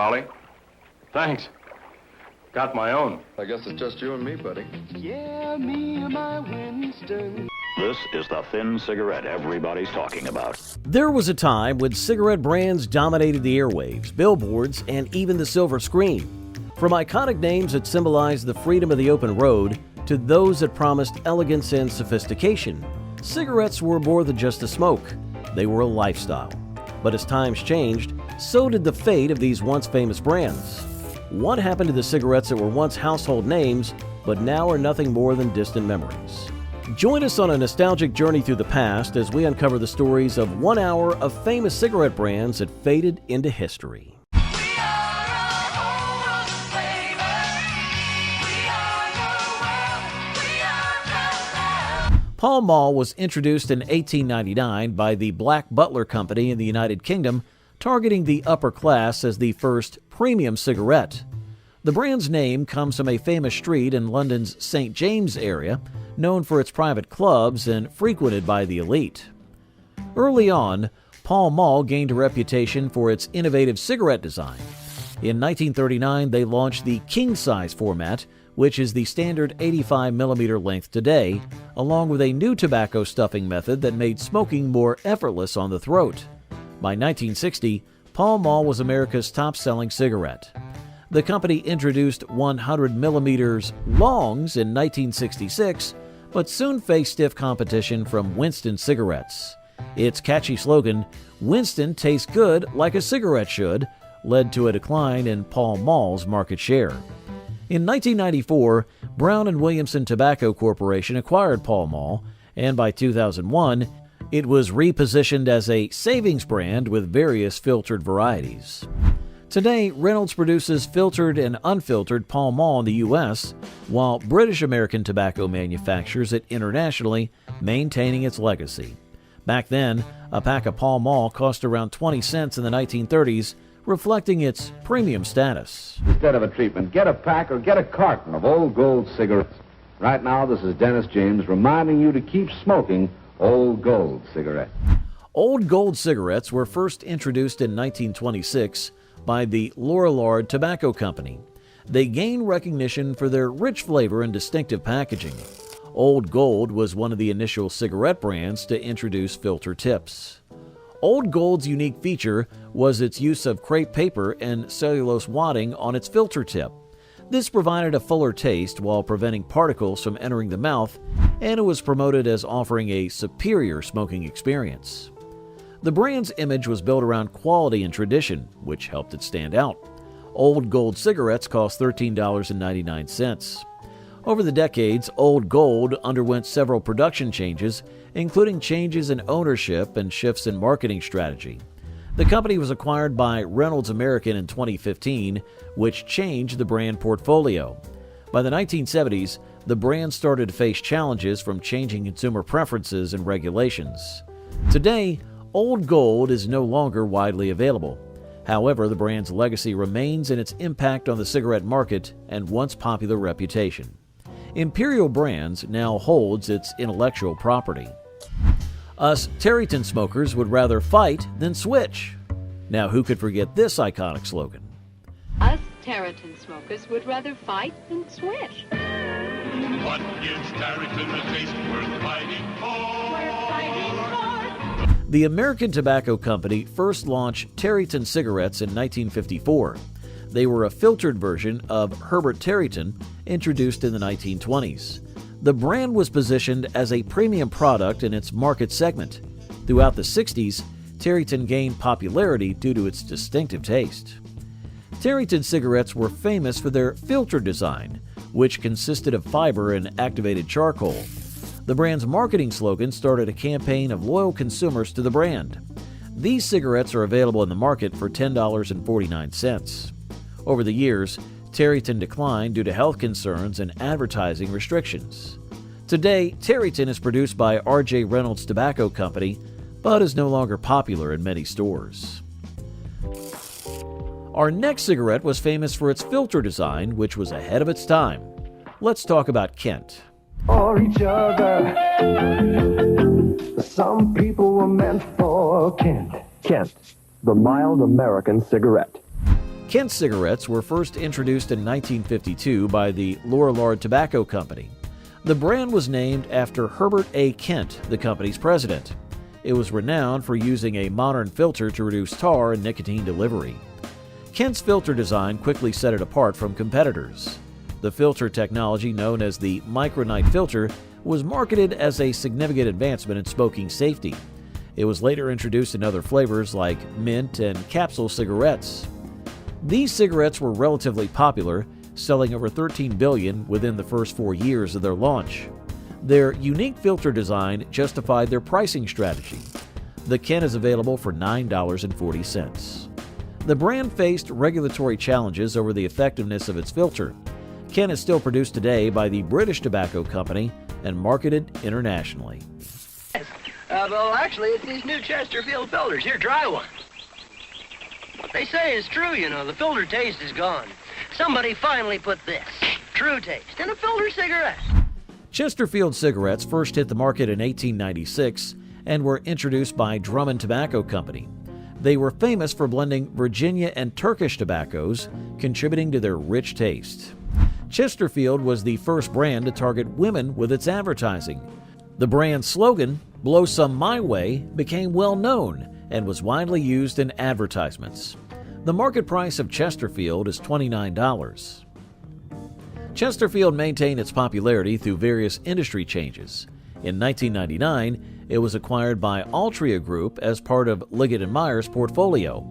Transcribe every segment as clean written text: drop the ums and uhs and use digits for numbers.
Raleigh. Thanks. Got my own. I guess it's just you and me, buddy. Yeah, me and my Winston. This is the thin cigarette everybody's talking about. There was a time when cigarette brands dominated the airwaves, billboards, and even the silver screen. From iconic names that symbolized the freedom of the open road to those that promised elegance and sophistication, cigarettes were more than just a smoke. They were a lifestyle. But as times changed, so did the fate of these once famous brands. What happened to the cigarettes that were once household names, but now are nothing more than distant memories? Join us on a nostalgic journey through the past as we uncover the stories of 1 hour of famous cigarette brands that faded into history. Pall Mall was introduced in 1899 by the Black Butler Company in the United Kingdom, targeting the upper class as the first premium cigarette. The brand's name comes from a famous street in London's St. James area, known for its private clubs and frequented by the elite. Early on, Pall Mall gained a reputation for its innovative cigarette design. In 1939, they launched the king-size format, which is the standard 85mm length today, along with a new tobacco stuffing method that made smoking more effortless on the throat. By 1960, Pall Mall was America's top-selling cigarette. The company introduced 100mm longs in 1966, but soon faced stiff competition from Winston cigarettes. Its catchy slogan, "Winston tastes good like a cigarette should," led to a decline in Pall Mall's market share. In 1994, Brown & Williamson Tobacco Corporation acquired Pall Mall, and by 2001, it was repositioned as a savings brand with various filtered varieties. Today, Reynolds produces filtered and unfiltered Pall Mall in the U.S., while British American Tobacco manufactures it internationally, maintaining its legacy. Back then, a pack of Pall Mall cost around 20 cents in the 1930s, reflecting its premium status. Instead of a treatment, get a pack or get a carton of Old Gold cigarettes. Right now, this is Dennis James reminding you to keep smoking Old Gold cigarettes. Old Gold cigarettes were first introduced in 1926 by the Lorillard Tobacco Company. They gained recognition for their rich flavor and distinctive packaging. Old Gold was one of the initial cigarette brands to introduce filter tips. Old Gold's unique feature was its use of crepe paper and cellulose wadding on its filter tip. This provided a fuller taste while preventing particles from entering the mouth, and it was promoted as offering a superior smoking experience. The brand's image was built around quality and tradition, which helped it stand out. Old Gold cigarettes cost $13.99. Over the decades, Old Gold underwent several production changes, including changes in ownership and shifts in marketing strategy. The company was acquired by Reynolds American in 2015, which changed the brand portfolio. By the 1970s, the brand started to face challenges from changing consumer preferences and regulations. Today, Old Gold is no longer widely available. However, the brand's legacy remains in its impact on the cigarette market and once popular reputation. Imperial Brands now holds its intellectual property. Us Tareyton smokers would rather fight than switch. Now, who could forget this iconic slogan? Us Tareyton smokers would rather fight than switch. What gives Tareyton a taste worth fighting for? We're fighting for. The American Tobacco Company first launched Tareyton cigarettes in 1954. They were a filtered version of Herbert Tareyton, introduced in the 1920s. The brand was positioned as a premium product in its market segment. Throughout the 60s, Tareyton gained popularity due to its distinctive taste. Tareyton cigarettes were famous for their filter design, which consisted of fiber and activated charcoal. The brand's marketing slogan started a campaign of loyal consumers to the brand. These cigarettes are available in the market for $10.49. Over the years, Tareyton declined due to health concerns and advertising restrictions. Today, Tareyton is produced by R.J. Reynolds Tobacco Company, but is no longer popular in many stores. Our next cigarette was famous for its filter design, which was ahead of its time. Let's talk about Kent. For each other. Some people were meant for Kent. Kent, the mild American cigarette. Kent cigarettes were first introduced in 1952 by the Lorillard Tobacco Company. The brand was named after Herbert A. Kent, the company's president. It was renowned for using a modern filter to reduce tar and nicotine delivery. Kent's filter design quickly set it apart from competitors. The filter technology, known as the micronite filter, was marketed as a significant advancement in smoking safety. It was later introduced in other flavors like mint and capsule cigarettes. These cigarettes were relatively popular, selling over 13 billion within the first 4 years of their launch. Their unique filter design justified their pricing strategy. The Kent is available for $9.40. The brand faced regulatory challenges over the effectiveness of its filter. Kent is still produced today by the British Tobacco Company and marketed internationally. Well, actually, it's these new Chesterfield filters. Here, try one. What they say is true, you know. The filter taste is gone. Somebody finally put this, true taste, in a filter cigarette. Chesterfield cigarettes first hit the market in 1896 and were introduced by Drummond Tobacco Company. They were famous for blending Virginia and Turkish tobaccos, contributing to their rich taste. Chesterfield was the first brand to target women with its advertising. The brand's slogan, "Blow Some My Way," became well known and was widely used in advertisements. The market price of Chesterfield is $29. Chesterfield maintained its popularity through various industry changes. In 1999, it was acquired by Altria Group as part of Liggett & Meyer's portfolio.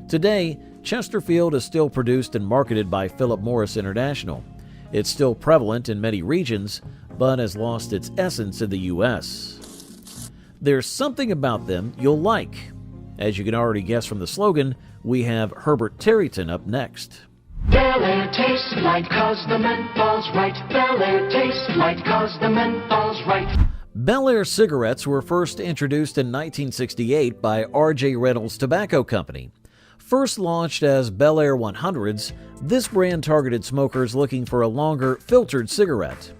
Today, Chesterfield is still produced and marketed by Philip Morris International. It's still prevalent in many regions, but has lost its essence in the U.S. There's something about them you'll like. As you can already guess from the slogan, we have Herbert Tareyton up next. Bel Air tastes light 'cause the menthol's right. Bel Air tastes light 'cause the menthol's right. Bel Air cigarettes were first introduced in 1968 by R.J. Reynolds Tobacco Company. First launched as Bel Air 100s, this brand targeted smokers looking for a longer, filtered cigarette.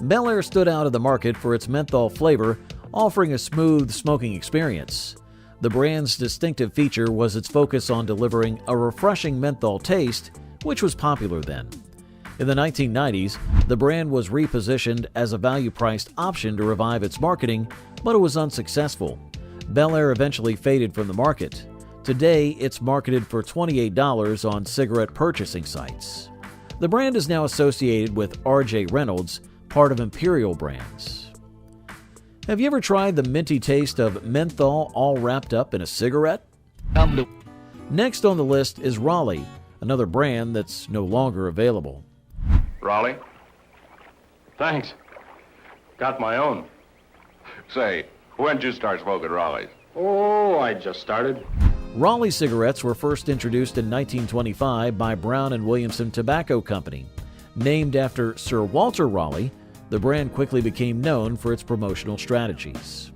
Bel Air stood out in the market for its menthol flavor, offering a smooth smoking experience. The brand's distinctive feature was its focus on delivering a refreshing menthol taste, which was popular then. In the 1990s, the brand was repositioned as a value-priced option to revive its marketing, but it was unsuccessful. Bel Air eventually faded from the market. Today, it's marketed for $28 on cigarette purchasing sites. The brand is now associated with R.J. Reynolds, part of Imperial Brands. Have you ever tried the minty taste of menthol all wrapped up in a cigarette? Next on the list is Raleigh, another brand that's no longer available. Raleigh? Thanks. Got my own. Say, when'd you start smoking Raleighs? Oh, I just started. Raleigh cigarettes were first introduced in 1925 by Brown & Williamson Tobacco Company. Named after Sir Walter Raleigh, the brand quickly became known for its promotional strategies.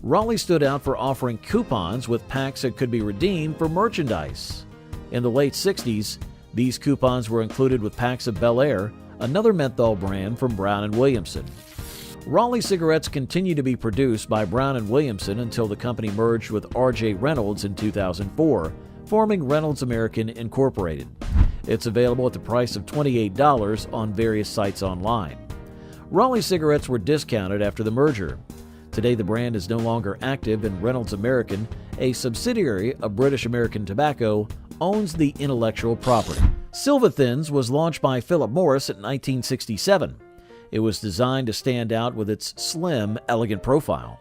Raleigh stood out for offering coupons with packs that could be redeemed for merchandise. In the late 60s, these coupons were included with packs of Bel Air, another menthol brand from Brown & Williamson. Raleigh cigarettes continued to be produced by Brown & Williamson until the company merged with R.J. Reynolds in 2004, forming Reynolds American Incorporated. It's available at the price of $28 on various sites online. Raleigh cigarettes were discounted after the merger. Today, the brand is no longer active, and Reynolds American, a subsidiary of British American Tobacco, owns the intellectual property. Silva-Thins was launched by Philip Morris in 1967. It was designed to stand out with its slim, elegant profile.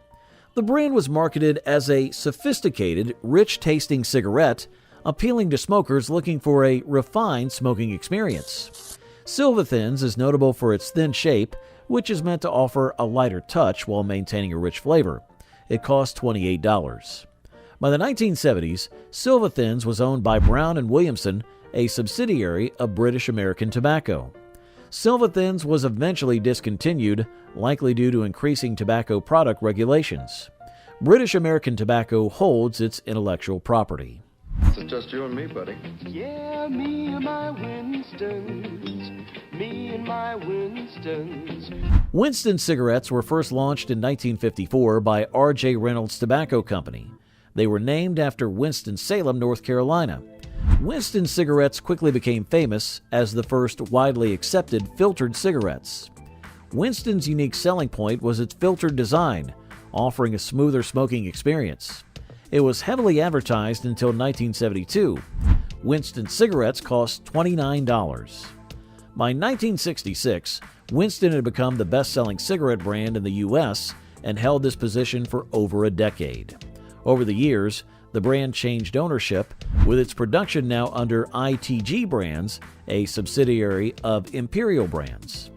The brand was marketed as a sophisticated, rich-tasting cigarette, appealing to smokers looking for a refined smoking experience. Silva-Thins is notable for its thin shape, which is meant to offer a lighter touch while maintaining a rich flavor. It cost $28. By the 1970s, Silva-Thins was owned by Brown & Williamson, a subsidiary of British American Tobacco. Silva-Thins was eventually discontinued, likely due to increasing tobacco product regulations. British American Tobacco holds its intellectual property. It's just you and me, buddy. Yeah, me and my Winstons. Me and my Winstons. Winston cigarettes were first launched in 1954 by R.J. Reynolds Tobacco Company. They were named after Winston-Salem, North Carolina. Winston cigarettes quickly became famous as the first widely accepted filtered cigarettes. Winston's unique selling point was its filtered design, offering a smoother smoking experience. It was heavily advertised until 1972. Winston cigarettes cost $29. By 1966, Winston had become the best-selling cigarette brand in the U.S. and held this position for over a decade. Over the years, the brand changed ownership, with its production now under ITG Brands, a subsidiary of Imperial Brands.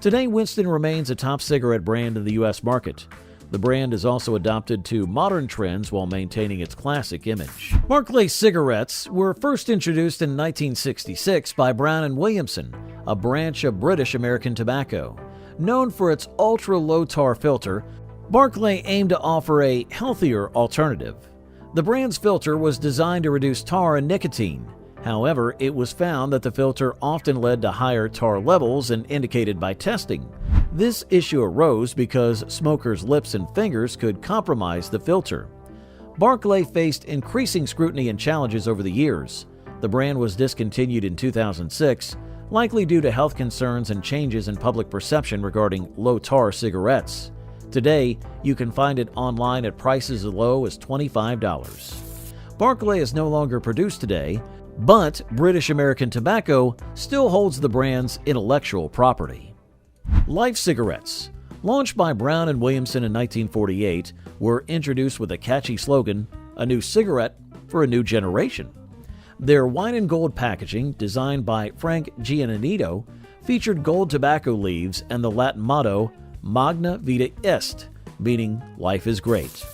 Today, Winston remains a top cigarette brand in the U.S. market. The brand has also adopted to modern trends while maintaining its classic image. Barclay cigarettes were first introduced in 1966 by Brown & Williamson, a branch of British American Tobacco. Known for its ultra-low tar filter, Barclay aimed to offer a healthier alternative. The brand's filter was designed to reduce tar and nicotine. However, it was found that the filter often led to higher tar levels than indicated by testing. This issue arose because smokers' lips and fingers could compromise the filter. Barclay faced increasing scrutiny and challenges over the years. The brand was discontinued in 2006, likely due to health concerns and changes in public perception regarding low-tar cigarettes. Today, you can find it online at prices as low as $25. Barclay is no longer produced today, but British American Tobacco still holds the brand's intellectual property. Life cigarettes, launched by Brown & Williamson in 1948, were introduced with a catchy slogan, "A new cigarette for a new generation." Their wine and gold packaging, designed by Frank Giannanito, featured gold tobacco leaves and the Latin motto, Magna Vita Est, meaning life is great.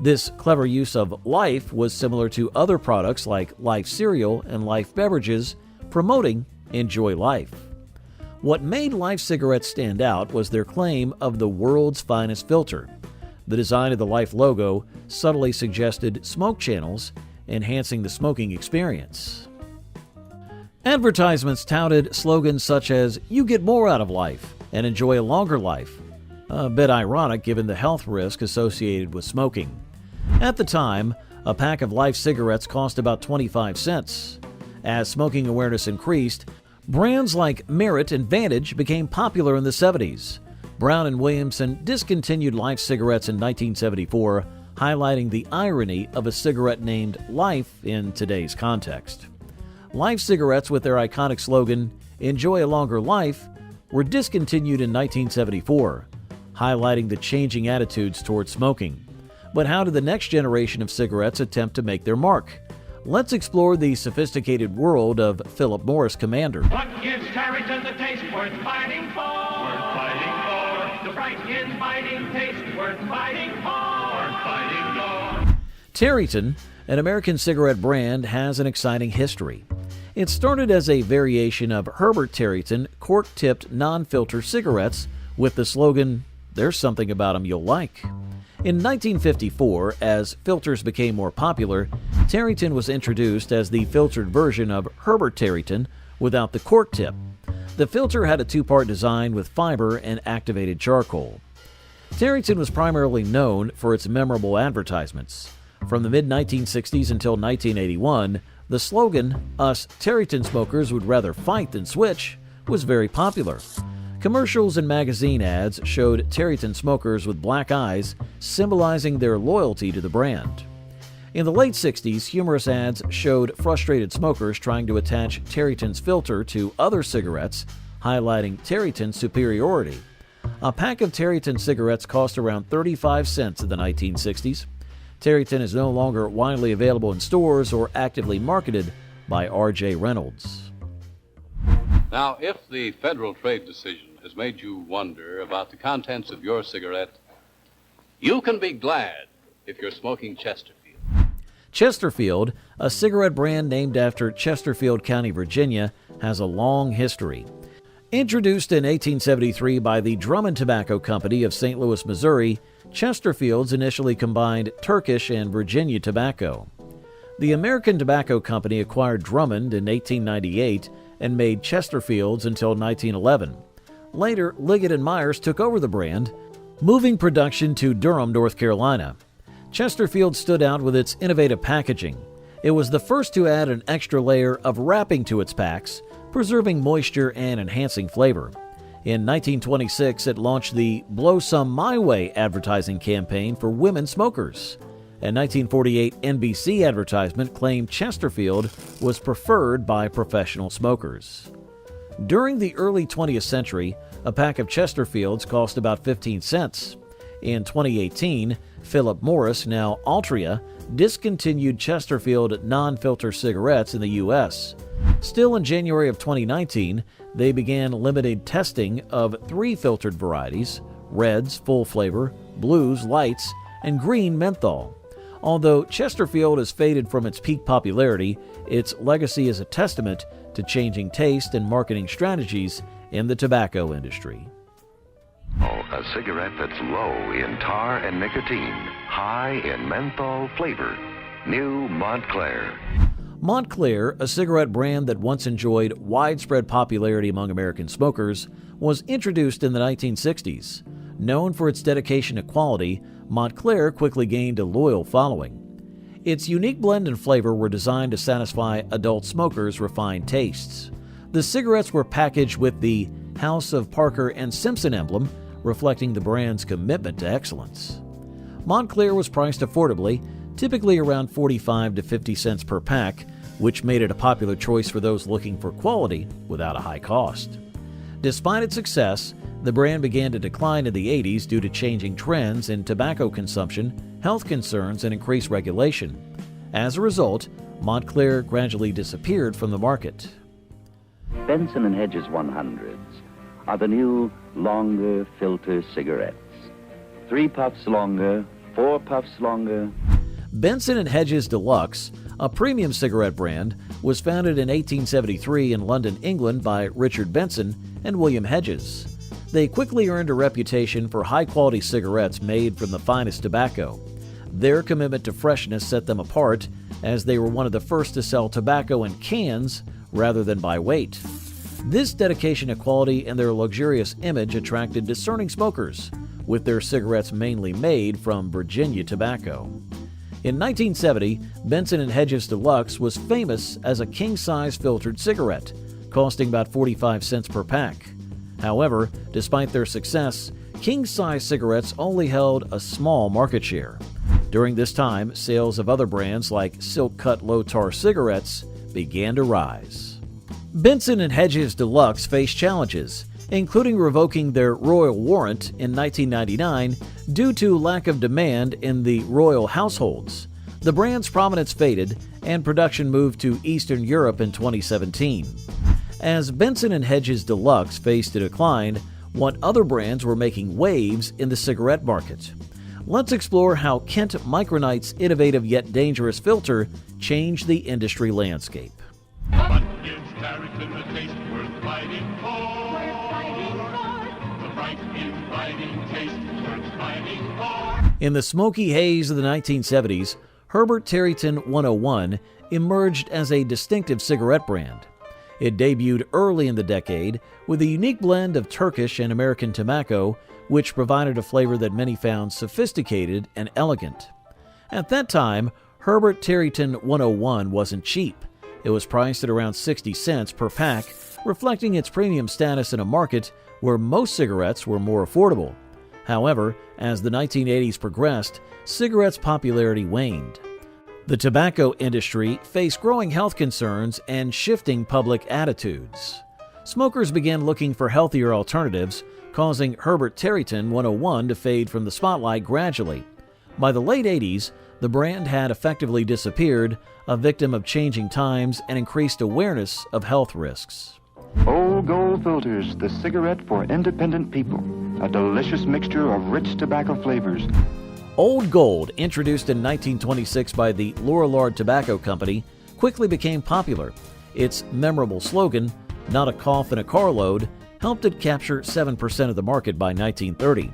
This clever use of life was similar to other products like Life cereal and Life beverages, promoting enjoy life. What made Life cigarettes stand out was their claim of the world's finest filter. The design of the Life logo subtly suggested smoke channels, enhancing the smoking experience. Advertisements touted slogans such as, "You get more out of life," and "Enjoy a longer life," a bit ironic given the health risk associated with smoking. At the time, a pack of Life cigarettes cost about 25 cents. As smoking awareness increased, brands like Merit and Vantage became popular in the 70s. Brown & Williamson discontinued Life cigarettes in 1974, highlighting the irony of a cigarette named Life in today's context. Life cigarettes, with their iconic slogan, "Enjoy a longer life," were discontinued in 1974, highlighting the changing attitudes toward smoking. But how did the next generation of cigarettes attempt to make their mark? Let's explore the sophisticated world of Philip Morris Commander. What gives Tarryton the taste worth fighting for? Worth fighting for. The bright, inviting taste worth fighting for. Worth fighting for. Tarryton, an American cigarette brand, has an exciting history. It started as a variation of Herbert Tarryton cork-tipped non-filter cigarettes with the slogan, "There's something about 'em you'll like." In 1954, as filters became more popular, Tarryton was introduced as the filtered version of Herbert Tarryton without the cork tip. The filter had a two-part design with fiber and activated charcoal. Tarryton was primarily known for its memorable advertisements. From the mid-1960s until 1981, the slogan, "Us Tarryton smokers would rather fight than switch," was very popular. Commercials and magazine ads showed Tarryton smokers with black eyes, symbolizing their loyalty to the brand. In the late 60s, humorous ads showed frustrated smokers trying to attach Tarryton's filter to other cigarettes, highlighting Tarryton's superiority. A pack of Tarryton cigarettes cost around 35 cents in the 1960s. Tarryton is no longer widely available in stores or actively marketed by R.J. Reynolds. Now, if the federal trade decision has made you wonder about the contents of your cigarette, you can be glad if you're smoking Chesterfield. Chesterfield, a cigarette brand named after Chesterfield County, Virginia, has a long history. Introduced in 1873 by the Drummond Tobacco Company of St. Louis, Missouri, Chesterfields initially combined Turkish and Virginia tobacco. The American Tobacco Company acquired Drummond in 1898 and made Chesterfields until 1911. Later, Liggett & Myers took over the brand, moving production to Durham, North Carolina. Chesterfield stood out with its innovative packaging. It was the first to add an extra layer of wrapping to its packs, preserving moisture and enhancing flavor. In 1926, it launched the Blow Some My Way advertising campaign for women smokers. A 1948 NBC advertisement claimed Chesterfield was preferred by professional smokers. During the early 20th century, a pack of Chesterfields cost about 15 cents. In 2018, Philip Morris, now Altria, discontinued Chesterfield non-filter cigarettes in the U.S. Still in January of 2019, they began limited testing of 3 filtered varieties: reds, full flavor, blues, lights, and green menthol. Although Chesterfield has faded from its peak popularity, its legacy is a testament to changing taste and marketing strategies in the tobacco industry. A cigarette that's low in tar and nicotine, high in menthol flavor. New Montclair. Montclair, a cigarette brand that once enjoyed widespread popularity among American smokers, was introduced in the 1960s. Known for its dedication to quality, Montclair quickly gained a loyal following. Its unique blend and flavor were designed to satisfy adult smokers' refined tastes. The cigarettes were packaged with the House of Parker and Simpson emblem, reflecting the brand's commitment to excellence. Montclair was priced affordably, typically around 45 to 50 cents per pack, which made it a popular choice for those looking for quality without a high cost. Despite its success, the brand began to decline in the 80s due to changing trends in tobacco consumption, health concerns, and increased regulation. As a result, Montclair gradually disappeared from the market. Benson & Hedges 100s are the new, longer filter cigarettes. 3 puffs longer, 4 puffs longer. Benson & Hedges Deluxe, a premium cigarette brand, was founded in 1873 in London, England by Richard Benson and William Hedges. They quickly earned a reputation for high-quality cigarettes made from the finest tobacco. Their commitment to freshness set them apart, as they were one of the first to sell tobacco in cans rather than by weight. This dedication to quality and their luxurious image attracted discerning smokers, with their cigarettes mainly made from Virginia tobacco. In 1970, Benson & Hedges Deluxe was famous as a king-size filtered cigarette, costing about 45 cents per pack. However, despite their success, king-size cigarettes only held a small market share. During this time, sales of other brands like silk-cut low-tar cigarettes began to rise. Benson & Hedges Deluxe faced challenges, including revoking their royal warrant in 1999 due to lack of demand in the royal households. The brand's prominence faded, and production moved to Eastern Europe in 2017. As Benson & Hedges Deluxe faced a decline, what other brands were making waves in the cigarette market? Let's explore how Kent Micronite's innovative yet dangerous filter changed the industry landscape. What gives Tarleton a taste worth fighting for? Worth fighting for. The bright, inviting taste worth fighting for. In the smoky haze of the 1970s, Herbert Tarleton 101 emerged as a distinctive cigarette brand. It debuted early in the decade with a unique blend of Turkish and American tobacco, which provided a flavor that many found sophisticated and elegant. At that time, Herbert Tarleton 101 wasn't cheap. It was priced at around 60 cents per pack, reflecting its premium status in a market where most cigarettes were more affordable. However, as the 1980s progressed, cigarettes' popularity waned. The tobacco industry faced growing health concerns and shifting public attitudes. Smokers began looking for healthier alternatives, causing Herbert Tarleton 101 to fade from the spotlight gradually. By the late 80s, the brand had effectively disappeared, a victim of changing times and increased awareness of health risks. Old Gold Filters, the cigarette for independent people. A delicious mixture of rich tobacco flavors. Old Gold, introduced in 1926 by the Lorillard Tobacco Company, quickly became popular. Its memorable slogan, "Not a cough in a carload," helped it capture 7% of the market by 1930.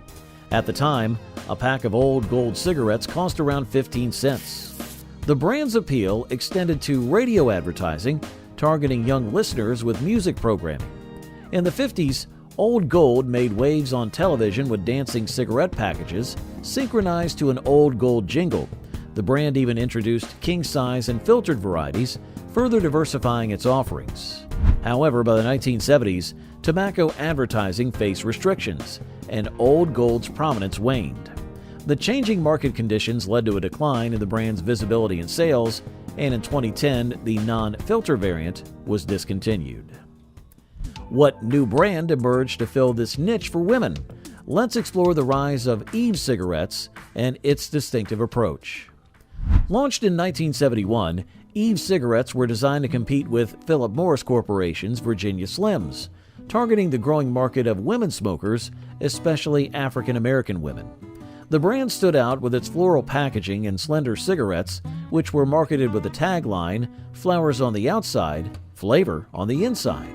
At the time, a pack of Old Gold cigarettes cost around 15 cents. The brand's appeal extended to radio advertising, targeting young listeners with music programming. In the 50s, Old Gold made waves on television with dancing cigarette packages synchronized to an Old Gold jingle. The brand even introduced king-size and filtered varieties, further diversifying its offerings. However, by the 1970s, tobacco advertising faced restrictions, and Old Gold's prominence waned. The changing market conditions led to a decline in the brand's visibility and sales, and in 2010, the non-filter variant was discontinued. What new brand emerged to fill this niche for women? Let's explore the rise of Eve cigarettes and its distinctive approach. Launched in 1971, Eve cigarettes were designed to compete with Philip Morris Corporation's Virginia Slims, targeting the growing market of women smokers, especially African American women. The brand stood out with its floral packaging and slender cigarettes, which were marketed with the tagline, "Flowers on the outside, flavor on the inside."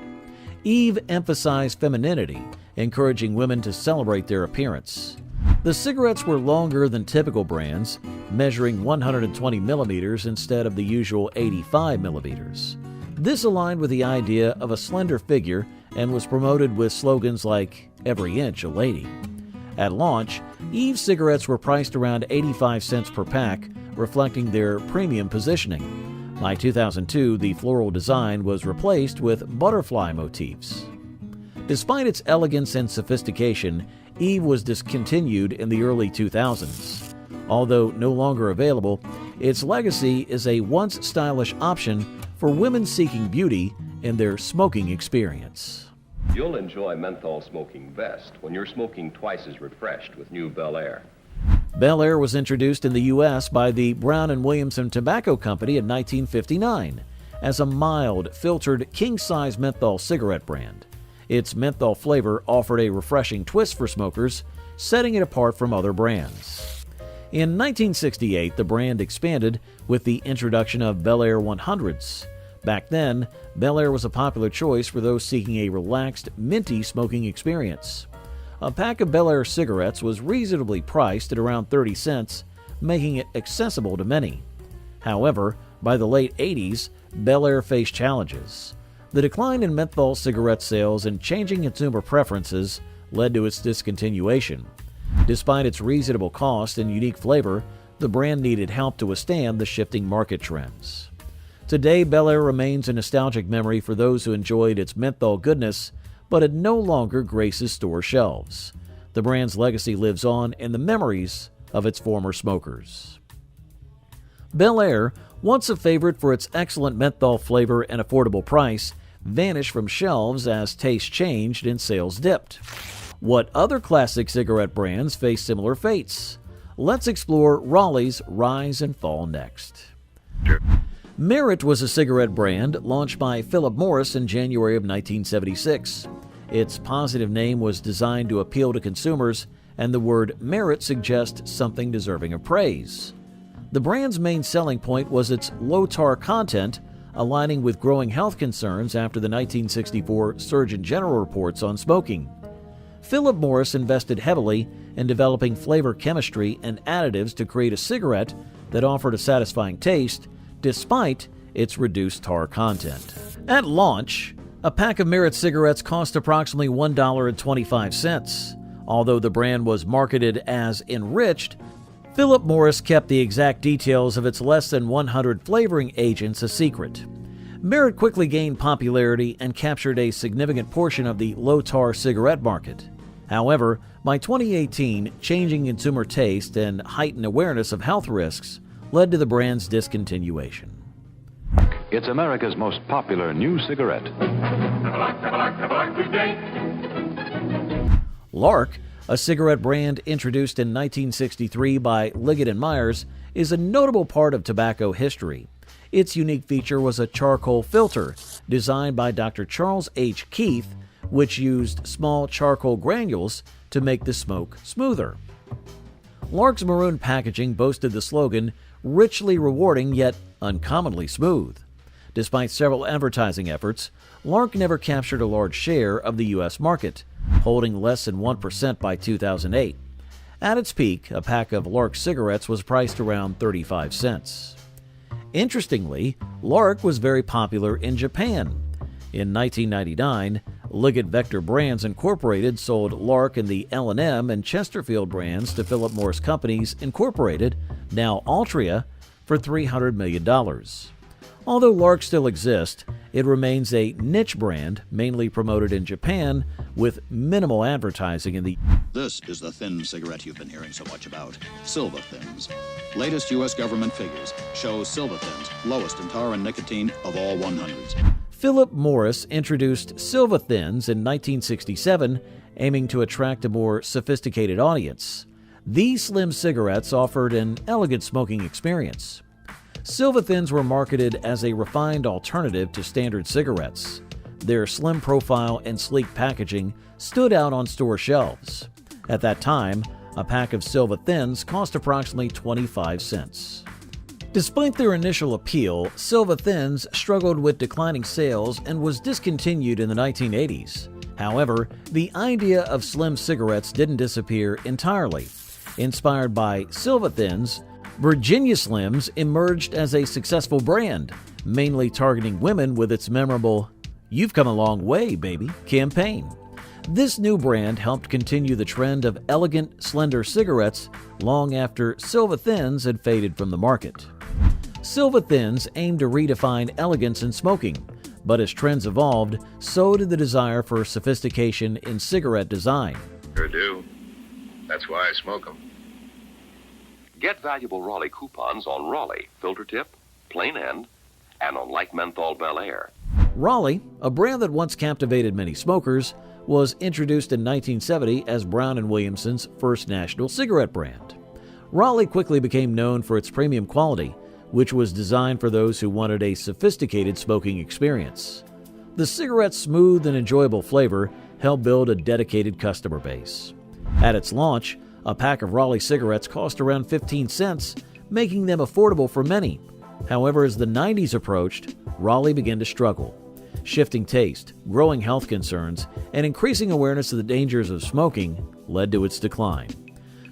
Eve emphasized femininity, encouraging women to celebrate their appearance. The cigarettes were longer than typical brands, measuring 120 millimeters instead of the usual 85 millimeters. This aligned with the idea of a slender figure and was promoted with slogans like, "Every inch a lady." At launch, Eve cigarettes were priced around 85 cents per pack, reflecting their premium positioning. By 2002, the floral design was replaced with butterfly motifs. Despite its elegance and sophistication, Eve was discontinued in the early 2000s. Although no longer available, its legacy is a once stylish option for women seeking beauty in their smoking experience. You'll enjoy menthol smoking best when you're smoking twice as refreshed with new Bel Air. Bel Air was introduced in the U.S. by the Brown & Williamson Tobacco Company in 1959 as a mild, filtered, king-size menthol cigarette brand. Its menthol flavor offered a refreshing twist for smokers, setting it apart from other brands. In 1968, the brand expanded with the introduction of Bel Air 100s. Back then, Bel Air was a popular choice for those seeking a relaxed, minty smoking experience. A pack of Bel Air cigarettes was reasonably priced at around 30 cents, making it accessible to many. However, by the late 80s, Bel Air faced challenges. The decline in menthol cigarette sales and changing consumer preferences led to its discontinuation. Despite its reasonable cost and unique flavor, the brand needed help to withstand the shifting market trends. Today, Bel Air remains a nostalgic memory for those who enjoyed its menthol goodness, but it no longer graces store shelves. The brand's legacy lives on in the memories of its former smokers. Bel Air, once a favorite for its excellent menthol flavor and affordable price, vanished from shelves as taste changed and sales dipped. What other classic cigarette brands face similar fates? Let's explore Raleigh's rise and fall next. Merit was a cigarette brand launched by Philip Morris in January of 1976. Its positive name was designed to appeal to consumers, and the word merit suggests something deserving of praise. The brand's main selling point was its low tar content, aligning with growing health concerns after the 1964 Surgeon General reports on smoking. Philip Morris invested heavily in developing flavor chemistry and additives to create a cigarette that offered a satisfying taste despite its reduced tar content. At launch, a pack of Merit cigarettes cost approximately $1.25. Although the brand was marketed as enriched, Philip Morris kept the exact details of its less than 100 flavoring agents a secret. Merit quickly gained popularity and captured a significant portion of the low-tar cigarette market. However, by 2018, changing consumer taste and heightened awareness of health risks led to the brand's discontinuation. It's America's most popular new cigarette. Lark, a cigarette brand introduced in 1963 by Liggett & Myers, is a notable part of tobacco history. Its unique feature was a charcoal filter designed by Dr. Charles H. Keith, which used small charcoal granules to make the smoke smoother. Lark's maroon packaging boasted the slogan, "Richly rewarding yet uncommonly smooth." Despite several advertising efforts, Lark never captured a large share of the U.S. market, holding less than 1% by 2008. At its peak, a pack of Lark cigarettes was priced around 35 cents. Interestingly, Lark was very popular in Japan. In 1999, Liggett Vector Brands Incorporated sold Lark and the L&M and Chesterfield brands to Philip Morris Companies Incorporated now Altria, for $300 million. Although Lark still exists, it remains a niche brand mainly promoted in Japan with minimal advertising in the This is the thin cigarette you've been hearing so much about, Silva Thins. Latest U.S. government figures show Silva Thins lowest in tar and nicotine of all 100s. Philip Morris introduced Silva Thins in 1967, aiming to attract a more sophisticated audience. These slim cigarettes offered an elegant smoking experience. Silva Thins were marketed as a refined alternative to standard cigarettes. Their slim profile and sleek packaging stood out on store shelves. At that time, a pack of Silva Thins cost approximately 25 cents. Despite their initial appeal, Silva Thins struggled with declining sales and was discontinued in the 1980s. However, the idea of slim cigarettes didn't disappear entirely. Inspired by Silva Thins, Virginia Slims emerged as a successful brand, mainly targeting women with its memorable "You've Come a Long Way, Baby" campaign. This new brand helped continue the trend of elegant, slender cigarettes long after Silva Thins had faded from the market. Silva Thins aimed to redefine elegance in smoking, but as trends evolved, so did the desire for sophistication in cigarette design. Sure do. That's why I smoke them. Get valuable Raleigh coupons on Raleigh, filter tip, plain end, and on light menthol Bel Air. Raleigh, a brand that once captivated many smokers, was introduced in 1970 as Brown & Williamson's first national cigarette brand. Raleigh quickly became known for its premium quality, which was designed for those who wanted a sophisticated smoking experience. The cigarette's smooth and enjoyable flavor helped build a dedicated customer base. At its launch, a pack of Raleigh cigarettes cost around 15 cents, making them affordable for many. However, as the 90s approached, Raleigh began to struggle. Shifting taste, growing health concerns, and increasing awareness of the dangers of smoking led to its decline.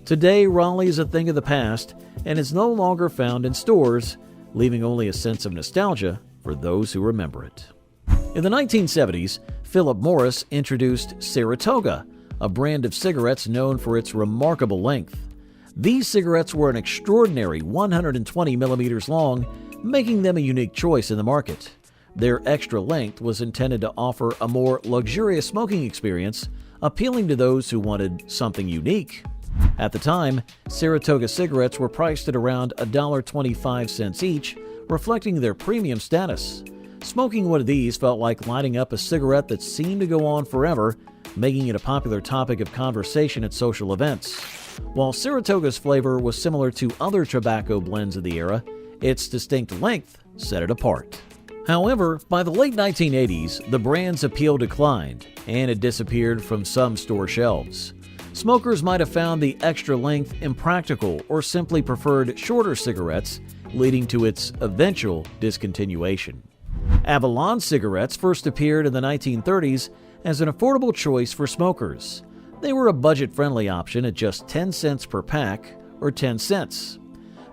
Today, Raleigh is a thing of the past and is no longer found in stores, leaving only a sense of nostalgia for those who remember it. In the 1970s, Philip Morris introduced Saratoga, a brand of cigarettes known for its remarkable length. These cigarettes were an extraordinary 120 millimeters long, making them a unique choice in the market. Their extra length was intended to offer a more luxurious smoking experience, appealing to those who wanted something unique. At the time, Saratoga cigarettes were priced at around $1.25 each, reflecting their premium status. Smoking one of these felt like lighting up a cigarette that seemed to go on forever, making it a popular topic of conversation at social events. While Saratoga's flavor was similar to other tobacco blends of the era, its distinct length set it apart. However, by the late 1980s, the brand's appeal declined, and it disappeared from some store shelves. Smokers might have found the extra length impractical or simply preferred shorter cigarettes, leading to its eventual discontinuation. Avalon cigarettes first appeared in the 1930s as an affordable choice for smokers. They were a budget-friendly option at just 10 cents per pack, or 10 cents.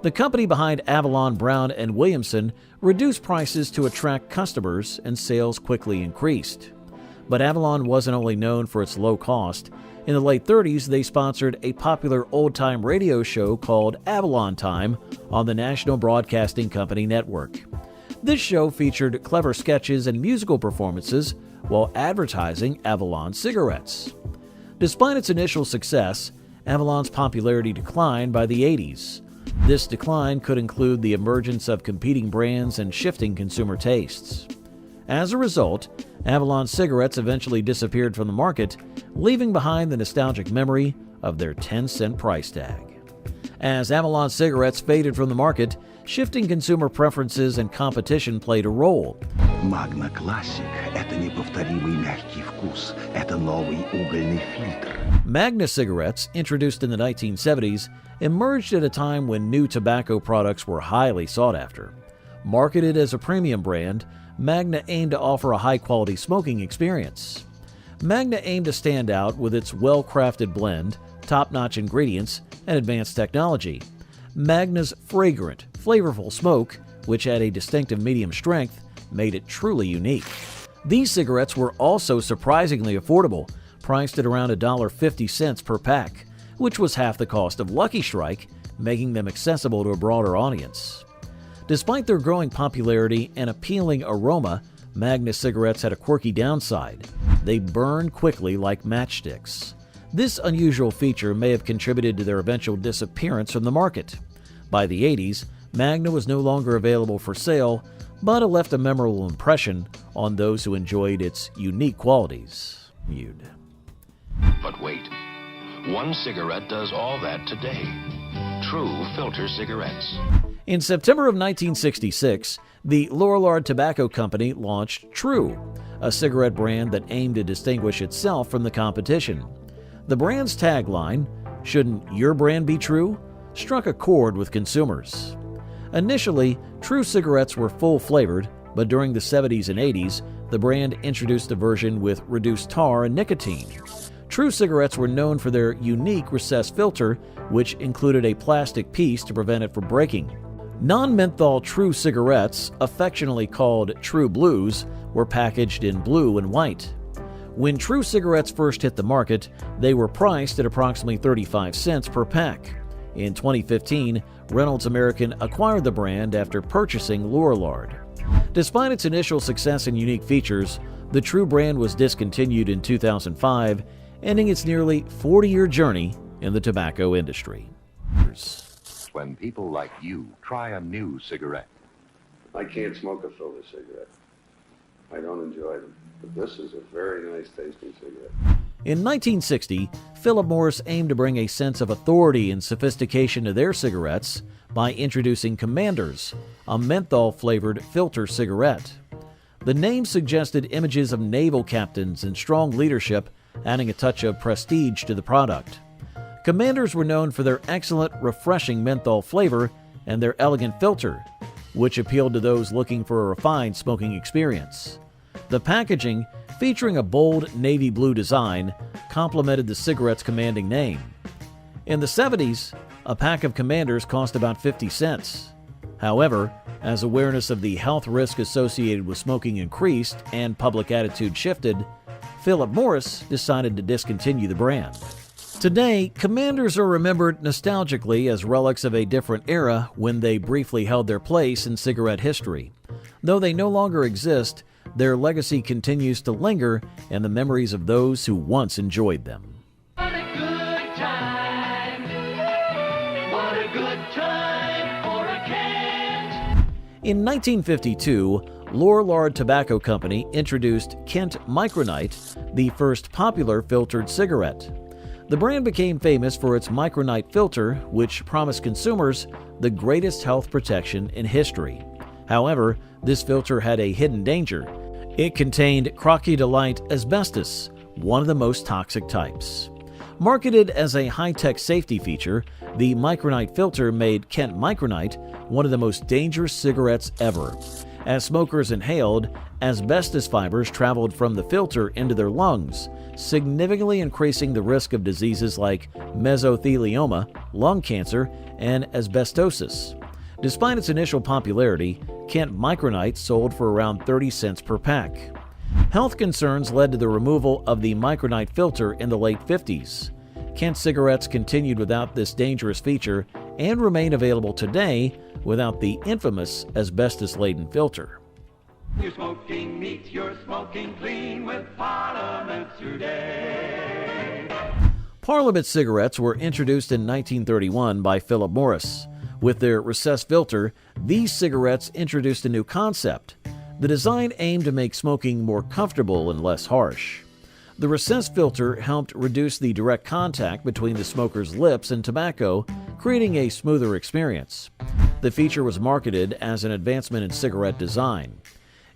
The company behind Avalon Brown & Williamson reduced prices to attract customers, and sales quickly increased. But Avalon wasn't only known for its low cost. In the late 30s, they sponsored a popular old-time radio show called Avalon Time on the National Broadcasting Company network. This show featured clever sketches and musical performances while advertising Avalon cigarettes. Despite its initial success, Avalon's popularity declined by the 80s. This decline could include the emergence of competing brands and shifting consumer tastes. As a result, Avalon cigarettes eventually disappeared from the market, leaving behind the nostalgic memory of their 10-cent price tag. As Avalon cigarettes faded from the market, shifting consumer preferences and competition played a role. Magna Classic – это неповторимый мягкий вкус, это новый угольный фильтр. Magna cigarettes, introduced in the 1970s, emerged at a time when new tobacco products were highly sought after. Marketed as a premium brand, Magna aimed to offer a high-quality smoking experience. Magna aimed to stand out with its well-crafted blend, top-notch ingredients, and advanced technology. Magna's fragrant, flavorful smoke, which had a distinctive medium strength, made it truly unique. These cigarettes were also surprisingly affordable, priced at around $1.50 per pack, which was half the cost of Lucky Strike, making them accessible to a broader audience. Despite their growing popularity and appealing aroma, Magna cigarettes had a quirky downside. They burn quickly like matchsticks. This unusual feature may have contributed to their eventual disappearance from the market. By the 80s, Magna was no longer available for sale, but it left a memorable impression on those who enjoyed its unique qualities. But wait, one cigarette does all that today. True filter cigarettes. In September of 1966, the Lorillard Tobacco Company launched True, a cigarette brand that aimed to distinguish itself from the competition. The brand's tagline, "Shouldn't your brand be true?" struck a chord with consumers. Initially, True cigarettes were full-flavored, but during the 70s and 80s, the brand introduced a version with reduced tar and nicotine. True cigarettes were known for their unique recessed filter, which included a plastic piece to prevent it from breaking. Non-menthol True cigarettes, affectionately called True Blues, were packaged in blue and white. When True cigarettes first hit the market, they were priced at approximately 35 cents per pack. In 2015, Reynolds American acquired the brand after purchasing Lorillard. Despite its initial success and unique features, the True brand was discontinued in 2005, ending its nearly 40-year journey in the tobacco industry. When people like you try a new cigarette. I can't smoke a filter cigarette. I don't enjoy them. But this is a very nice tasting cigarette. In 1960, Philip Morris aimed to bring a sense of authority and sophistication to their cigarettes by introducing Commanders, a menthol-flavored filter cigarette. The name suggested images of naval captains and strong leadership, adding a touch of prestige to the product. Commanders were known for their excellent, refreshing menthol flavor and their elegant filter, which appealed to those looking for a refined smoking experience. The packaging, featuring a bold navy blue design, complemented the cigarette's commanding name. In the 70s, a pack of Commanders cost about 50 cents. However, as awareness of the health risk associated with smoking increased and public attitude shifted, Philip Morris decided to discontinue the brand. Today, Commanders are remembered nostalgically as relics of a different era when they briefly held their place in cigarette history. Though they no longer exist, their legacy continues to linger in the memories of those who once enjoyed them. What a good time. What a good time for a Kent. In 1952, Lorillard Tobacco Company introduced Kent Micronite, the first popular filtered cigarette. The brand became famous for its Micronite filter, which promised consumers the greatest health protection in history. However, this filter had a hidden danger. It contained crocodylite asbestos, one of the most toxic types. Marketed as a high-tech safety feature, the Micronite filter made Kent Micronite one of the most dangerous cigarettes ever. As smokers inhaled, asbestos fibers traveled from the filter into their lungs, significantly increasing the risk of diseases like mesothelioma, lung cancer, and asbestosis. Despite its initial popularity, Kent Micronite sold for around 30 cents per pack. Health concerns led to the removal of the Micronite filter in the late 50s. Kent cigarettes continued without this dangerous feature and remain available today without the infamous asbestos-laden filter. You're smoking neat, you're smoking clean with Parliament today. Parliament cigarettes were introduced in 1931 by Philip Morris. With their recessed filter, these cigarettes introduced a new concept. The design aimed to make smoking more comfortable and less harsh. The recessed filter helped reduce the direct contact between the smoker's lips and tobacco, creating a smoother experience. The feature was marketed as an advancement in cigarette design.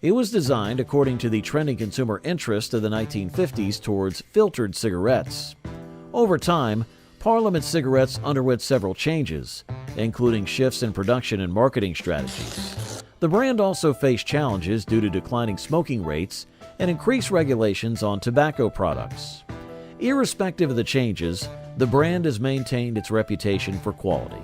It was designed according to the trending consumer interest of the 1950s towards filtered cigarettes. Over time, Parliament cigarettes underwent several changes, including shifts in production and marketing strategies. The brand also faced challenges due to declining smoking rates and increased regulations on tobacco products. Irrespective of the changes, the brand has maintained its reputation for quality.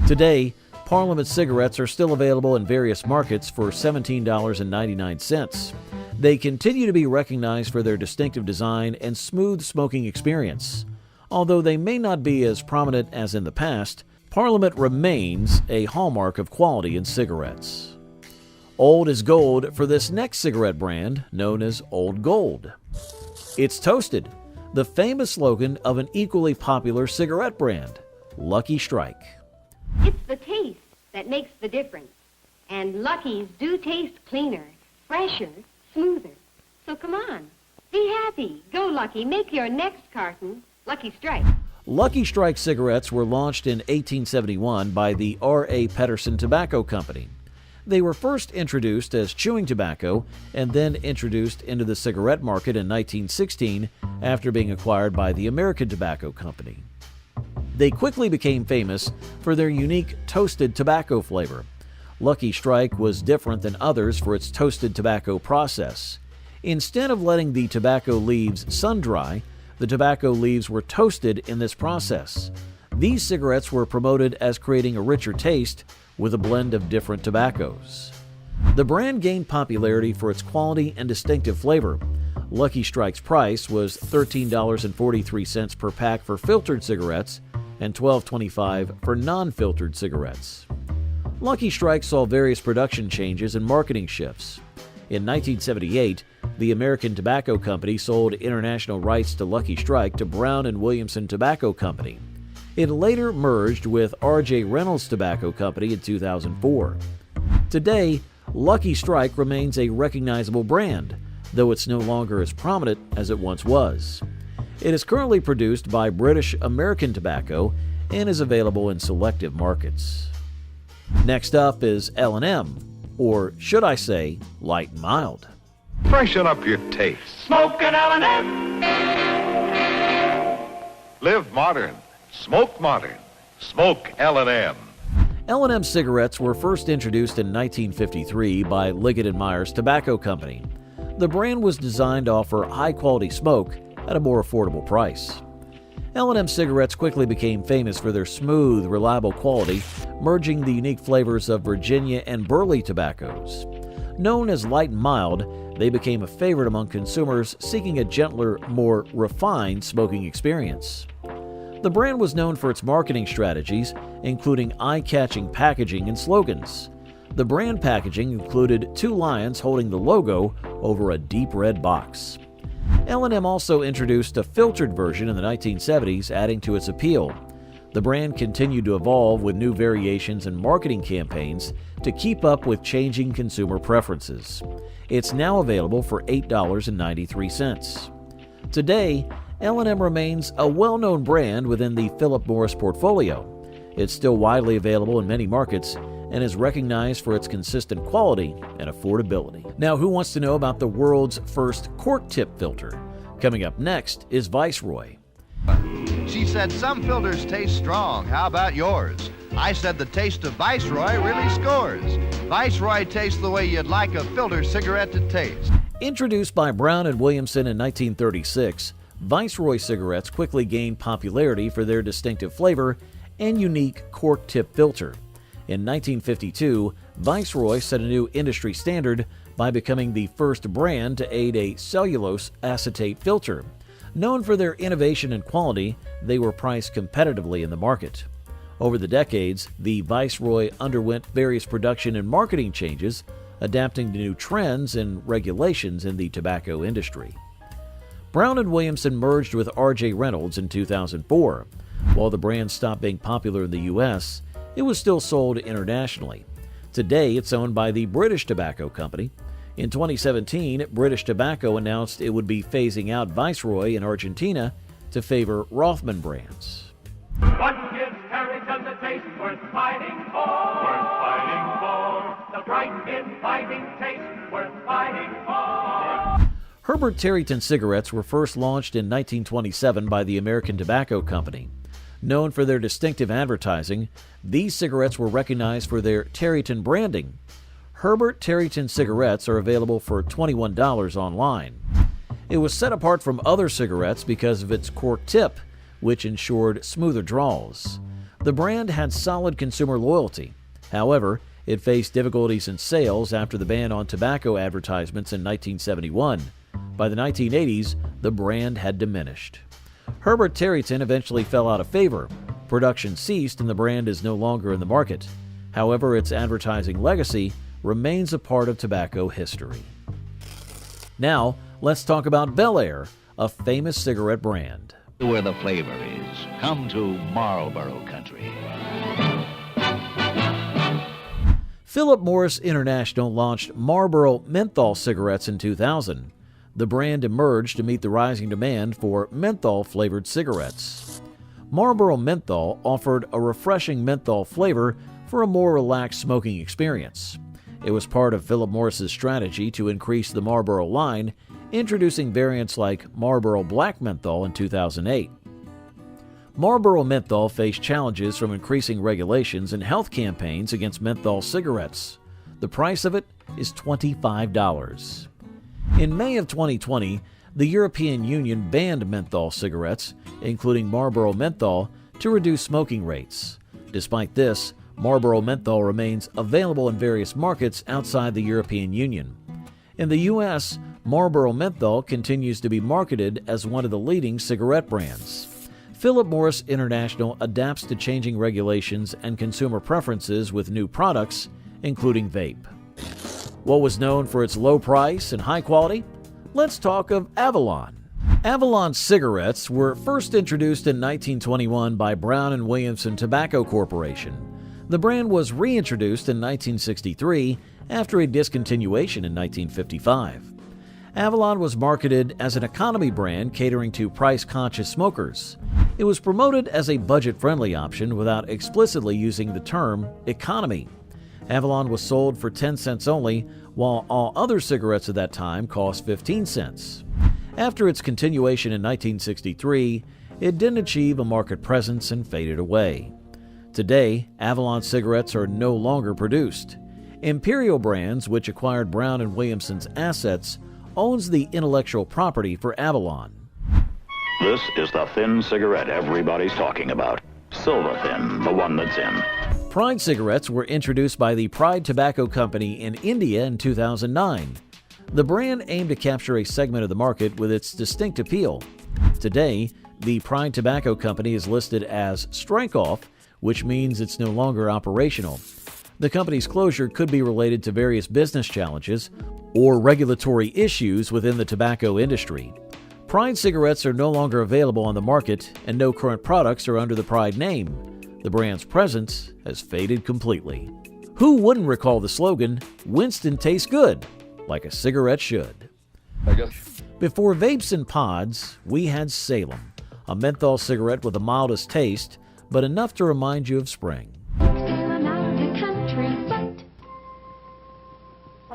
Today, Parliament cigarettes are still available in various markets for $17.99. They continue to be recognized for their distinctive design and smooth smoking experience. Although they may not be as prominent as in the past, Parliament remains a hallmark of quality in cigarettes. Old is gold for this next cigarette brand, known as Old Gold. It's toasted, the famous slogan of an equally popular cigarette brand, Lucky Strike. It's the taste that makes the difference. And Lucky's do taste cleaner, fresher, smoother. So come on, be happy. Go Lucky, make your next carton Lucky Strike. Lucky Strike cigarettes were launched in 1871 by the R.A. Pedersen Tobacco Company. They were first introduced as chewing tobacco and then introduced into the cigarette market in 1916 after being acquired by the American Tobacco Company. They quickly became famous for their unique toasted tobacco flavor. Lucky Strike was different than others for its toasted tobacco process. Instead of letting the tobacco leaves sun-dry, the tobacco leaves were toasted in this process. These cigarettes were promoted as creating a richer taste with a blend of different tobaccos. The brand gained popularity for its quality and distinctive flavor. Lucky Strike's price was $13.43 per pack for filtered cigarettes and $12.25 for non-filtered cigarettes. Lucky Strike saw various production changes and marketing shifts. In 1978, the American Tobacco Company sold international rights to Lucky Strike to Brown & Williamson Tobacco Company. It later merged with R.J. Reynolds Tobacco Company in 2004. Today, Lucky Strike remains a recognizable brand, though it's no longer as prominent as it once was. It is currently produced by British American Tobacco and is available in selective markets. Next up is L&M, or should I say, Light and Mild. Freshen up your taste. Smoke an L&M. Live modern. Smoke modern. Smoke L&M. L&M cigarettes were first introduced in 1953 by Liggett & Myers Tobacco Company. The brand was designed to offer high-quality smoke at a more affordable price. L&M cigarettes quickly became famous for their smooth, reliable quality, merging the unique flavors of Virginia and Burley tobaccos. Known as light and mild, they became a favorite among consumers seeking a gentler, more refined smoking experience. The brand was known for its marketing strategies, including eye-catching packaging and slogans. The brand packaging included two lions holding the logo over a deep red box. L&M also introduced a filtered version in the 1970s, adding to its appeal. The brand continued to evolve with new variations and marketing campaigns to keep up with changing consumer preferences. It's now available for $8.93. Today, L&M remains a well-known brand within the Philip Morris portfolio. It's still widely available in many markets and is recognized for its consistent quality and affordability. Now, who wants to know about the world's first cork tip filter? Coming up next is Viceroy. She said some filters taste strong. How about yours? I said the taste of Viceroy really scores. Viceroy tastes the way you'd like a filter cigarette to taste. Introduced by Brown & Williamson in 1936, Viceroy cigarettes quickly gained popularity for their distinctive flavor and unique cork tip filter. In 1952, Viceroy set a new industry standard by becoming the first brand to aid a cellulose acetate filter. Known for their innovation and quality, they were priced competitively in the market. Over the decades, the Viceroy underwent various production and marketing changes, adapting to new trends and regulations in the tobacco industry. Brown & Williamson merged with R.J. Reynolds in 2004. While the brand stopped being popular in the U.S., it was still sold internationally. Today, it's owned by the British Tobacco Company. In 2017, British Tobacco announced it would be phasing out Viceroy in Argentina to favor Rothman brands. What gives Harrington the taste worth fighting for? Worth fighting for. The bright, inviting taste worth fighting for. Herbert Tareyton cigarettes were first launched in 1927 by the American Tobacco Company. Known for their distinctive advertising, these cigarettes were recognized for their Tareyton branding. Herbert Tareyton cigarettes are available for $21 online. It was set apart from other cigarettes because of its cork tip, which ensured smoother draws. The brand had solid consumer loyalty. However, it faced difficulties in sales after the ban on tobacco advertisements in 1971. By the 1980s, the brand had diminished. Herbert Tareyton eventually fell out of favor. Production ceased and the brand is no longer in the market. However, its advertising legacy remains a part of tobacco history. Now, let's talk about Bel Air, a famous cigarette brand. Where the flavor is, come to Marlboro country. Philip Morris International launched Marlboro menthol cigarettes in 2000. The brand emerged to meet the rising demand for menthol-flavored cigarettes. Marlboro Menthol offered a refreshing menthol flavor for a more relaxed smoking experience. It was part of Philip Morris's strategy to increase the Marlboro line, introducing variants like Marlboro Black Menthol in 2008. Marlboro Menthol faced challenges from increasing regulations and health campaigns against menthol cigarettes. The price of it is $25. In May of 2020, the European Union banned menthol cigarettes, including Marlboro Menthol, to reduce smoking rates. Despite this, Marlboro Menthol remains available in various markets outside the European Union. In the U.S., Marlboro Menthol continues to be marketed as one of the leading cigarette brands. Philip Morris International adapts to changing regulations and consumer preferences with new products, including vape. What was known for its low price and high quality? Let's talk of Avalon. Avalon cigarettes were first introduced in 1921 by Brown & Williamson Tobacco Corporation. The brand was reintroduced in 1963 after a discontinuation in 1955. Avalon was marketed as an economy brand catering to price-conscious smokers. It was promoted as a budget-friendly option without explicitly using the term economy. Avalon was sold for 10 cents only, while all other cigarettes at that time cost 15 cents. After its continuation in 1963, it didn't achieve a market presence and faded away. Today, Avalon cigarettes are no longer produced. Imperial Brands, which acquired Brown & Williamson's assets, owns the intellectual property for Avalon. This is the thin cigarette everybody's talking about. Silva Thin, the one that's in. Pride cigarettes were introduced by the Pride Tobacco Company in India in 2009. The brand aimed to capture a segment of the market with its distinct appeal. Today, the Pride Tobacco Company is listed as strike-off, which means it's no longer operational. The company's closure could be related to various business challenges or regulatory issues within the tobacco industry. Pride cigarettes are no longer available on the market, and no current products are under the Pride name. The brand's presence has faded completely. Who wouldn't recall the slogan, "Winston tastes good, like a cigarette should"? Before vapes and pods, we had Salem, a menthol cigarette with the mildest taste, but enough to remind you of spring.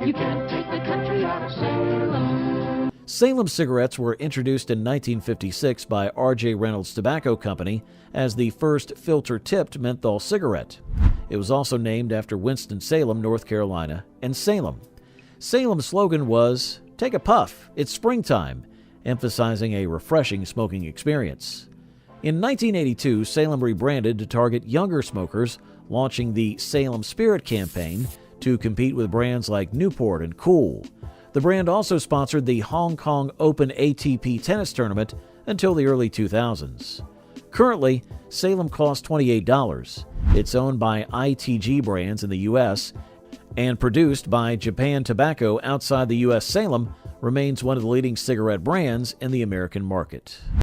You can't take the country out of Salem. Salem cigarettes were introduced in 1956 by R.J. Reynolds Tobacco Company as the first filter-tipped menthol cigarette. It was also named after Winston-Salem, North Carolina, and Salem. Salem's slogan was, "Take a puff, it's springtime," emphasizing a refreshing smoking experience. In 1982, Salem rebranded to target younger smokers, launching the Salem Spirit campaign to compete with brands like Newport and Kool. The brand also sponsored the Hong Kong Open ATP tennis tournament until the early 2000s. Currently, Salem costs $28. It's owned by ITG Brands in the U.S. and produced by Japan Tobacco outside the U.S. Salem remains one of the leading cigarette brands in the American market.